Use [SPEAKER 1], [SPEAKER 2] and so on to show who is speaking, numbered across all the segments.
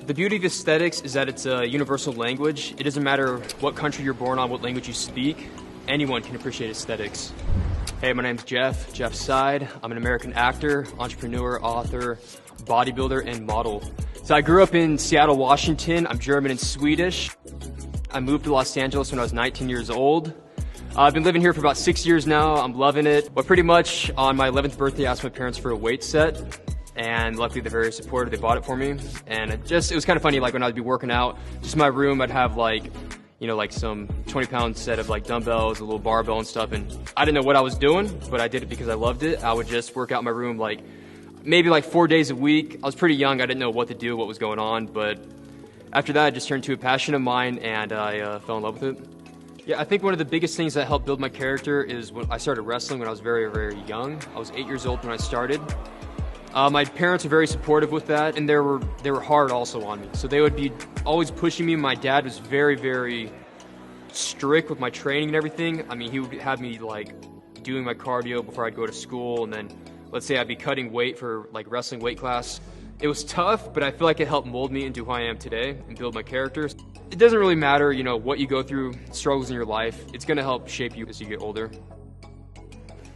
[SPEAKER 1] The beauty of aesthetics is that it's a universal language. It doesn't matter what country you're born on, what language you speak. Anyone can appreciate aesthetics. Hey, my name's Jeff Seid. I'm an American actor, entrepreneur, author, bodybuilder, and model. So I grew up in Seattle, Washington. I'm German and Swedish. I moved to Los Angeles when I was 19 years old. I've been living here for about 6 years now. I'm loving it. But pretty much on my 11th birthday, I asked my parents for a weight set. And luckily they're very supportive. They bought it for me. And it was kind of funny, like when I'd be working out, just in my room, I'd have like some 20-pound set of like dumbbells, a little barbell and stuff. And I didn't know what I was doing, but I did it because I loved it. I would just work out in my room like maybe like 4 days a week. I was pretty young. I didn't know what to do, what was going on. But after that, it just turned to a passion of mine, and I fell in love with it. Yeah, I think one of the biggest things that helped build my character is when I started wrestling when I was very, very young. I was 8 years old when I started. My parents were very supportive with that, and they were hard also on me. So they would be always pushing me. My dad was very, very strict with my training and everything. I mean, he would have me like doing my cardio before I'd go to school, and then let's say I'd be cutting weight for like wrestling weight class. It was tough, but I feel like it helped mold me into who I am today and build my character. It doesn't really matter, what you go through, struggles in your life. It's gonna help shape you as you get older.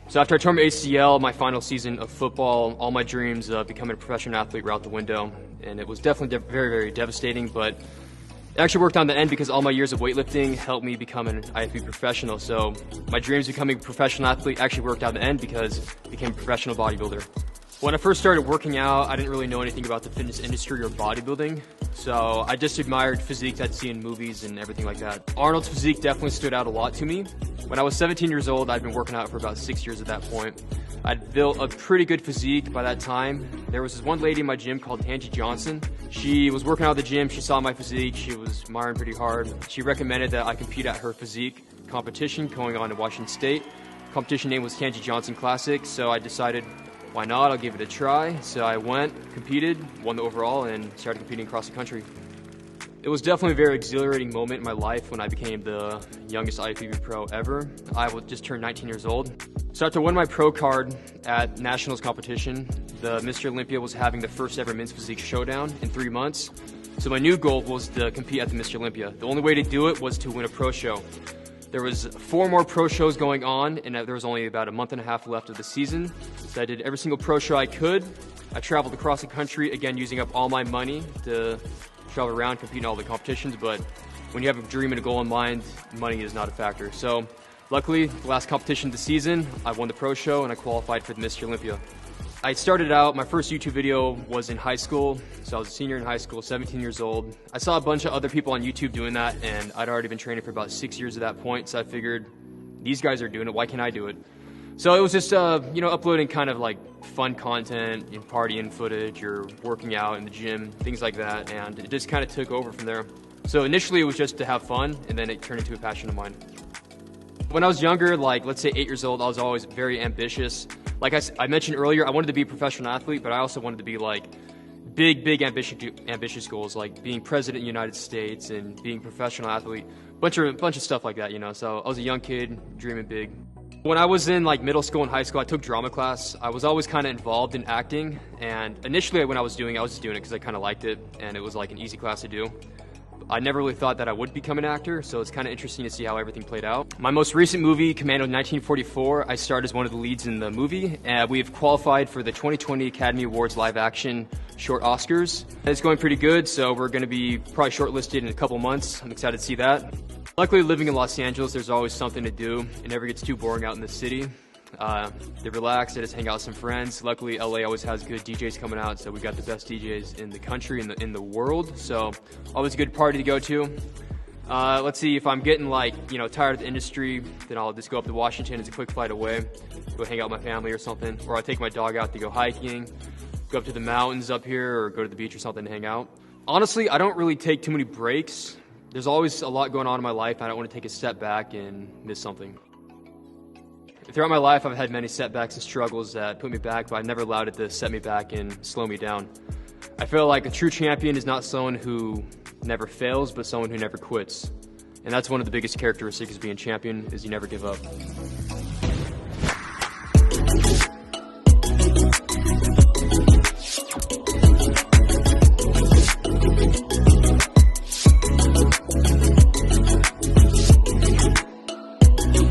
[SPEAKER 1] So after I tore my ACL, my final season of football, all my dreams of becoming a professional athlete were out the window. And it was definitely very, very devastating, but it actually worked out in the end because all my years of weightlifting helped me become an IFBB professional. So my dreams of becoming a professional athlete actually worked out in the end because I became a professional bodybuilder. When I first started working out, I didn't really know anything about the fitness industry or bodybuilding. So I just admired physiques I'd see in movies and everything like that. Arnold's physique definitely stood out a lot to me. When I was 17 years old, I'd been working out for about 6 years at that point. I'd built a pretty good physique by that time. There was this one lady in my gym called Angie Johnson. She was working out at the gym, she saw my physique, she was admiring pretty hard. She recommended that I compete at her physique competition going on in Washington State. Competition name was Angie Johnson Classic, so I decided, why not? I'll give it a try. So I went, competed, won the overall, and started competing across the country. It was definitely a very exhilarating moment in my life when I became the youngest IFBB pro ever. I just turned 19 years old. So after winning my pro card at Nationals competition, the Mr. Olympia was having the first ever men's physique showdown in 3 months. So my new goal was to compete at the Mr. Olympia. The only way to do it was to win a pro show. There was 4 more pro shows going on, and there was only about a month and a half left of the season. So I did every single pro show I could. I traveled across the country, again, using up all my money to travel around, compete in all the competitions. But when you have a dream and a goal in mind, money is not a factor. So luckily, the last competition of the season, I won the pro show and I qualified for the Mr. Olympia. I started out, my first YouTube video was in high school. So I was a senior in high school, 17 years old. I saw a bunch of other people on YouTube doing that, and I'd already been training for about 6 years at that point. So I figured, these guys are doing it, why can't I do it? So it was just, uploading kind of like fun content, partying footage or working out in the gym, things like that. And it just kind of took over from there. So initially it was just to have fun, and then it turned into a passion of mine. When I was younger, like let's say 8 years old, I was always very ambitious. Like I mentioned earlier, I wanted to be a professional athlete, but I also wanted to be like big ambitious goals, like being president of the United States and being a professional athlete, bunch of stuff like that, So I was a young kid, dreaming big. When I was in like middle school and high school, I took drama class. I was always kind of involved in acting, and initially when I was just doing it because I kind of liked it, and it was like an easy class to do. I never really thought that I would become an actor, so it's kind of interesting to see how everything played out. My most recent movie, Commando 1944, I starred as one of the leads in the movie, and we've qualified for the 2020 Academy Awards live action short Oscars. It's going pretty good, so we're going to be probably shortlisted in a couple months. I'm excited to see that. Luckily, living in Los Angeles, there's always something to do. It never gets too boring out in the city. They relax, they just hang out with some friends. Luckily, LA always has good DJs coming out, so we got the best DJs in the country, in the world. So always a good party to go to. Let's see, if I'm getting tired of the industry, then I'll just go up to Washington. It's a quick flight away. Go hang out with my family or something. Or I'll take my dog out to go hiking, go up to the mountains up here, or go to the beach or something to hang out. Honestly, I don't really take too many breaks. There's always a lot going on in my life. I don't want to take a step back and miss something. Throughout my life, I've had many setbacks and struggles that put me back, but I've never allowed it to set me back and slow me down. I feel like a true champion is not someone who never fails, but someone who never quits. And that's one of the biggest characteristics of being a champion, is you never give up.